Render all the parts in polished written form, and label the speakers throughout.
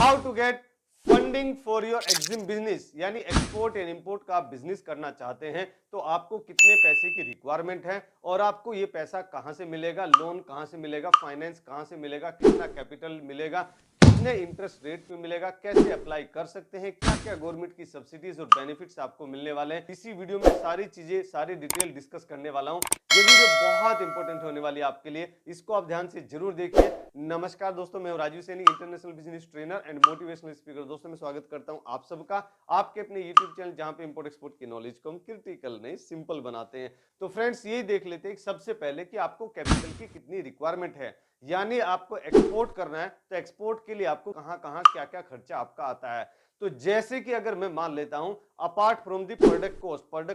Speaker 1: How to get funding for your EXIM business, यानी export and import का आप business करना चाहते हैं तो आपको कितने पैसे की रिक्वायरमेंट है और आपको ये पैसा कहां से मिलेगा, लोन कहां से मिलेगा, फाइनेंस कहां से मिलेगा, कितना कैपिटल मिलेगा, कितने इंटरेस्ट रेट पे मिलेगा, कैसे अप्लाई कर सकते हैं, क्या क्या गवर्नमेंट की सब्सिडीज और बेनिफिट्स आपको मिलने वाले हैं। इसी वीडियो में सारी चीजें, सारी डिटेल डिस्कस करने वाला हूं। ये वीडियो बहुत इंपॉर्टेंट होने वाली है आपके लिए, इसको आप ध्यान से जरूर देखिए। नमस्कार दोस्तों, मैं हूं Rajeev Saini, international business trainer and motivational speaker. दोस्तों मैं स्वागत करता हूं आप सबका आपके अपने यूट्यूब चैनल, जहां पे इंपोर्ट एक्सपोर्ट की नॉलेज को हम क्रिटिकल नहीं सिंपल बनाते हैं। तो फ्रेंड्स, यही देख लेते हैं सबसे पहले कि आपको कैपिटल की कितनी रिक्वायरमेंट है, यानी आपको एक्सपोर्ट करना है तो एक्सपोर्ट के लिए आपको कहां कहां क्या क्या खर्चा आपका आता है। तो जैसे कि अगर मैं मान लेता हूं, apart from the product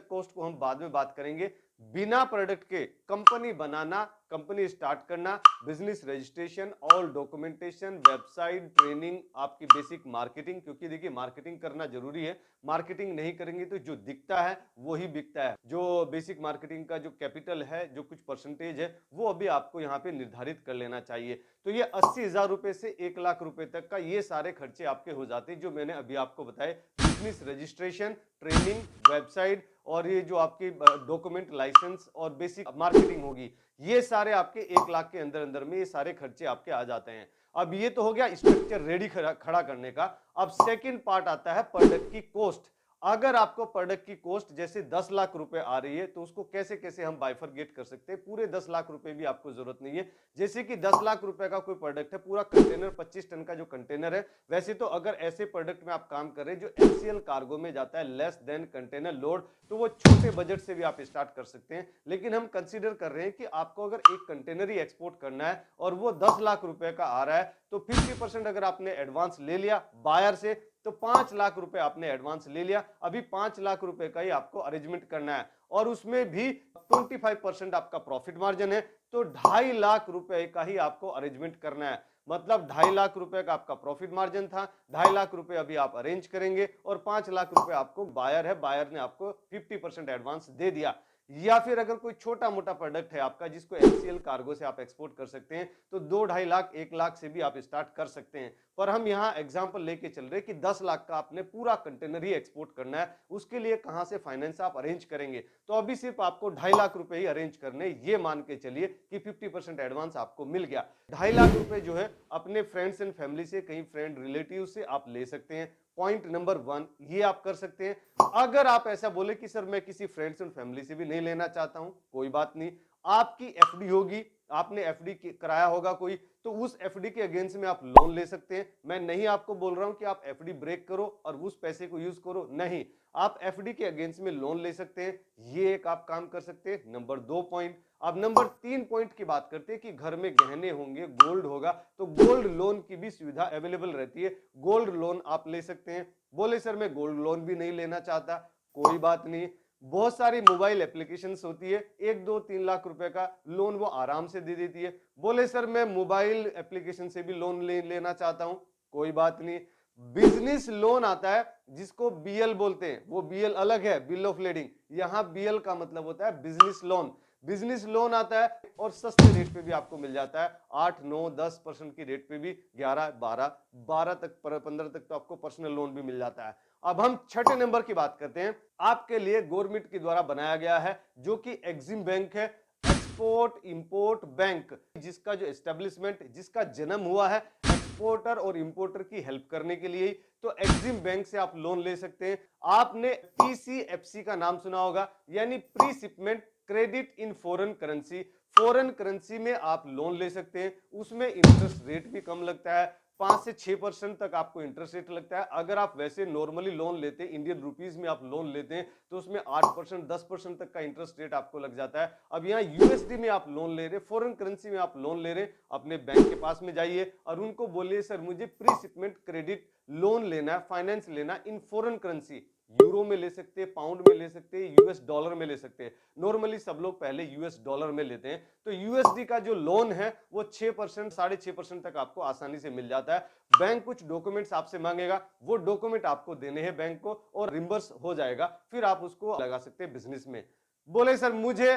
Speaker 1: cost को हम बाद में बात करेंगे, बिना प्रोडक्ट के कंपनी बनाना, कंपनी स्टार्ट करना, business registration, all documentation, website, training, आपकी बेसिक मार्केटिंग, क्योंकि देखिए मार्केटिंग करना जरूरी है। मार्केटिंग नहीं करेंगे तो जो दिखता है वही बिकता है। जो बेसिक मार्केटिंग का जो कैपिटल है, जो कुछ परसेंटेज है, वो अभी आपको यहाँ पे निर्धारित कर लेना चाहिए। तो ये 80,000 रुपए से 1 लाख रुपए तक का ये सारे खर्चे आपके हो जाते हैं, जो मैंने अभी आपको बताए। बिजनेस रजिस्ट्रेशन, ट्रेनिंग, वेबसाइट और ये जो आपकी डॉक्यूमेंट, लाइसेंस और बेसिक मार्केटिंग होगी, ये सारे आपके 1 लाख के अंदर अंदर में ये सारे खर्चे आपके आ जाते हैं। अब ये तो हो गया स्ट्रक्चर रेडी खड़ा करने का। अब सेकंड पार्ट आता है प्रोडक्ट की कॉस्ट। अगर आपको प्रोडक्ट की कॉस्ट जैसे 10 लाख रुपए आ रही है तो उसको कैसे कैसे हम बाइफरगेट कर सकते हैं। पूरे 10 लाख रुपए भी आपको जरूरत नहीं है। जैसे कि 10 लाख रुपए का कोई प्रोडक्ट है, पूरा कंटेनर 25 टन का जो कंटेनर है, वैसे तो अगर ऐसे प्रोडक्ट में आप काम कर रहे हैं जो एलसीएल कार्गो में जाता है, लेस देन कंटेनर लोड, तो वो छोटे बजट से भी आप स्टार्ट कर सकते हैं। लेकिन हम कंसीडर कर रहे हैं कि आपको अगर एक कंटेनर ही एक्सपोर्ट करना है और वो 10 लाख रुपए का आ रहा है, तो 50% अगर आपने एडवांस ले लिया बायर से, तो 5 लाख रुपए आपने एडवांस ले लिया। अभी 5 लाख रुपए का ही आपको अरेंजमेंट करना है और उसमें भी 25% आपका प्रॉफिट मार्जिन है, तो 2.5 लाख रुपए का ही आपको अरेंजमेंट करना है। मतलब 2.5 लाख रुपए का आपका प्रॉफिट मार्जिन था, 2.5 लाख रुपए अभी आप अरेंज करेंगे और 5 लाख रुपए आपको बायर है, बायर ने आपको 50% एडवांस दे दिया। या फिर अगर कोई छोटा मोटा प्रोडक्ट है आपका जिसको एलसीएल कार्गो से आप एक्सपोर्ट कर सकते हैं, तो 2-2.5 लाख 1 लाख से भी आप स्टार्ट कर सकते हैं। पर हम यहाँ एग्जांपल लेके चल रहे हैं कि 10 लाख का आपने पूरा कंटेनर ही एक्सपोर्ट करना है, उसके लिए कहां से फाइनेंस आप अरेंज करेंगे। तो अभी सिर्फ आपको 2.5 लाख रुपए ही अरेंज करने, ये मान के चलिए कि 50% एडवांस आपको मिल गया। 2.5 लाख रुपए जो है अपने फ्रेंड्स एंड फैमिली से, कहीं फ्रेंड रिलेटिव से आप ले सकते हैं। पॉइंट नंबर 1 ये आप कर सकते हैं। अगर आप ऐसा बोले कि सर मैं किसी फ्रेंड्स एंड फैमिली से भी नहीं लेना चाहता हूं, कोई बात नहीं। आपकी एफडी होगी, आपने एफडी कराया होगा कोई, तो उस एफडी के अगेंस्ट में आप लोन ले सकते हैं। मैं नहीं आपको बोल रहा हूं कि आप एफडी ब्रेक करो और उस पैसे को यूज करो, नहीं। आप एफडी के अगेंस्ट में लोन ले सकते हैं, ये एक आप काम कर सकते हैं। Number 2 point. अब नंबर 3 पॉइंट की बात करते हैं कि घर में गहने होंगे, गोल्ड होगा, तो गोल्ड लोन की भी सुविधा अवेलेबल रहती है। गोल्ड लोन आप ले सकते हैं। बोले सर मैं गोल्ड लोन भी नहीं लेना चाहता, कोई बात नहीं। बहुत सारी मोबाइल एप्लीकेशंस होती है, 1-2-3 लाख रुपए का लोन वो आराम से दे देती है। बोले सर मैं मोबाइल एप्लीकेशन से भी लोन लेना चाहता हूं, कोई बात नहीं। बिजनेस लोन आता है जिसको बीएल बोलते हैं, वो बीएल अलग है, बिल ऑफ लेडिंग। यहां बीएल का मतलब होता है बिजनेस लोन। बिजनेस लोन आता है और सस्ते रेट पे भी आपको मिल जाता है, 8-9-10% की रेट पे भी, 11-12 तक, 15 तक तो आपको पर्सनल लोन भी मिल जाता है। अब हम छठे नंबर की बात करते हैं। आपके लिए गवर्नमेंट के द्वारा बनाया गया है जो कि एक्सिम बैंक है, एक्सपोर्ट इंपोर्ट बैंक, जिसका जो एस्टेब्लिशमेंट, जिसका जन्म हुआ है एक्सपोर्टर और इंपोर्टर की हेल्प करने के लिए। तो एक्सिम बैंक से आप लोन ले सकते हैं। आपने पीसीएफसी का नाम सुना होगा, यानी pre shipment credit in foreign currency. Foreign currency में आप लोन ले सकते हैं, उसमें इंटरेस्ट रेट भी कम लगता है, 5 से 6% तक आपको इंटरेस्ट रेट लगता है। अगर आप वैसे नॉर्मली लोन लेते हैं, इंडियन रुपीस में आप लोन लेते हैं, तो उसमें 8% 10% तक का इंटरेस्ट रेट आपको लग जाता है। अब यहाँ यूएसडी में आप लोन ले रहे, फॉरेन करेंसी में आप लोन ले रहे, अपने बैंक के पास में जाइए और उनको बोलिए सर मुझे प्री शिपमेंट क्रेडिट लोन लेना है, फाइनेंस लेना इन फॉरेन करेंसी। यूरो में ले सकते हैं, पाउंड में ले सकते हैं, यूएस डॉलर में ले सकते हैं। नॉर्मली सब लोग पहले यूएस डॉलर में लेते हैं। तो यूएसडी का जो लोन है वो 6%, 6.5% तक आपको आसानी से मिल जाता है। बैंक कुछ डॉक्यूमेंट्स आपसे मांगेगा, वो डॉक्यूमेंट आपको देने हैं बैंक को और रिम्बर्स हो जाएगा, फिर आप उसको लगा सकते हैं बिजनेस में। बोले सर मुझे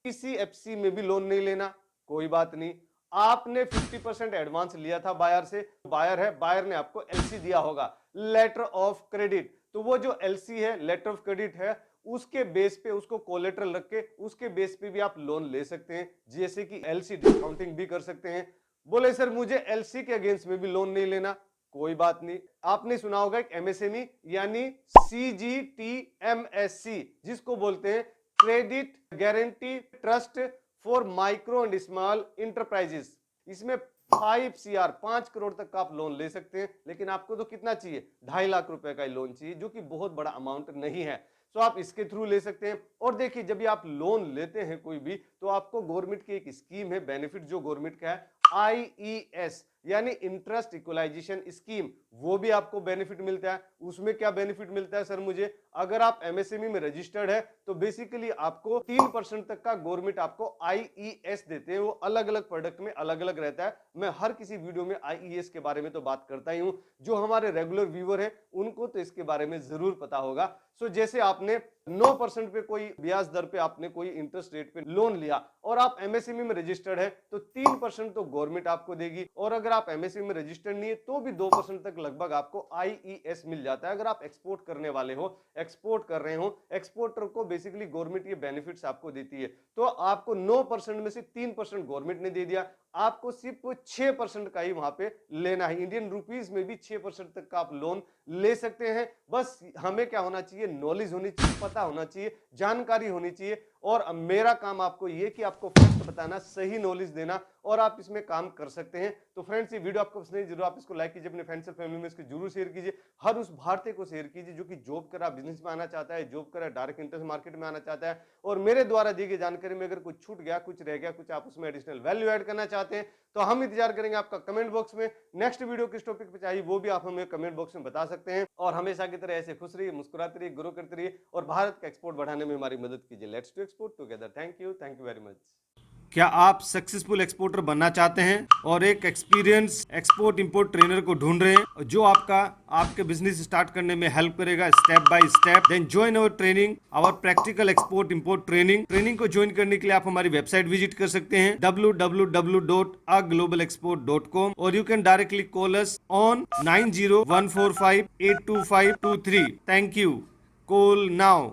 Speaker 1: पीसीएफसी में भी लोन नहीं लेना, कोई बात नहीं। आपने 50% एडवांस लिया था बायर से, बायर है, बायर ने आपको एलसी दिया होगा, लेटर ऑफ क्रेडिट। तो वो जो एलसी है, लेटर ऑफ क्रेडिट है, उसके बेस पे, उसको कोलेटरल रख के उसके बेस पे भी आप लोन ले सकते हैं, जैसे कि एलसी डिस्काउंटिंग भी कर सकते हैं। बोले सर मुझे एलसी के अगेंस्ट में भी लोन नहीं लेना, कोई बात नहीं। आपने सुना होगा एक एमएसएमई यानी सीजीटीएमएससी, जिसको बोलते हैं credit guarantee trust for micro and small enterprises. इसमें 5 करोड़ तक का आप लोन ले सकते हैं, लेकिन आपको तो कितना चाहिए, 2.5 लाख रुपए का लोन चाहिए, जो कि बहुत बड़ा अमाउंट नहीं है। तो आप इसके थ्रू ले सकते हैं। और देखिए जब भी आप लोन लेते हैं कोई भी, तो आपको गवर्नमेंट की एक स्कीम है, बेनिफिट जो गवर्नमेंट का है, आईईएस यानी इंटरेस्ट इक्वलाइजेशन स्कीम, वो भी आपको बेनिफिट मिलता है। उसमें क्या बेनिफिट मिलता है सर मुझे, अगर आप एमएसएमई में रजिस्टर्ड है तो बेसिकली आपको 3% तक का गवर्नमेंट आपको आईईएस देते हैं। वो अलग अलग प्रोडक्ट में अलग अलग रहता है, मैं हर किसी वीडियो में आईईएस के बारे में तो बात करता ही हूं। जो हमारे रेगुलर व्यूअर हैं उनको तो इसके बारे में जरूर पता होगा। सो जैसे आपने 9% पे कोई ब्याज दर पे आपने कोई इंटरेस्ट रेट पे लोन लिया और आप एमएसएमई में रजिस्टर्ड है, तो 3% तो गवर्नमेंट आपको देगी, और अगर आप एमएसएमई में रजिस्टर्ड नहीं है तो भी 2% तक लगभग आपको आईईएस मिल जाता है। अगर आप एक्सपोर्ट करने वाले हो, एक्सपोर्ट कर रहे हो, एक्सपोर्टर को बेसिकली गवर्नमेंट ये बेनिफिट्स आपको देती है। तो आपको 9% में से 3% गवर्नमेंट ने दे दिया, आपको सिर्फ 6% का ही वहां पे लेना है। इंडियन रुपीस में भी 6% तक का आप लोन ले सकते हैं। बस हमें क्या होना चाहिए, नॉलेज होनी चाहिए, पता होना चाहिए, जानकारी होनी चाहिए। और मेरा काम आपको ये कि आपको फैक्ट बताना, सही नॉलेज देना, और आप इसमें काम कर सकते हैं। तो फ्रेंड्स ये वीडियो आपको पसंद है, जरूर आप इसको लाइक कीजिए, अपने फ्रेंड्स और फैमिली में इसको जरूर शेयर कीजिए। हर उस भारतीय को शेयर कीजिए जो कि जॉब कर रहा, बिजनेस में आना चाहता है, जॉब कर रहा, डायरेक्ट इंटरेस्ट मार्केट में आना चाहता है, और मेरे द्वारा दी गई जानकारी में अगर कुछ छूट गया, कुछ रह गया, कुछ आप उसमें एडिशनल वैल्यू ऐड करना चाहते हैं, तो हम इंतजार करेंगे आपका कमेंट बॉक्स में। नेक्स्ट वीडियो किस टॉपिक पे चाहिए वो भी आप हमें कमेंट बॉक्स में बता सकते हैं। और हमेशा की तरह ऐसे खुश रहिए, मुस्कुराते रहिए, ग्रो करते रहिए, और भारत का एक्सपोर्ट बढ़ाने में हमारी मदद कीजिए। Let's to export together. Thank you very much. क्या आप सक्सेसफुल एक्सपोर्टर बनना चाहते हैं और एक एक्सपीरियंस एक्सपोर्ट इंपोर्ट ट्रेनर को ढूंढ रहे हैं जो आपके बिजनेस स्टार्ट करने में हेल्प करेगा step by step? Then join our training, our practical export import training को ज्वाइन करने के लिए आप हमारी वेबसाइट विजिट कर सकते हैं www.aglobalexport.com, और you can directly call us on 9014582523। Thank you. Call now.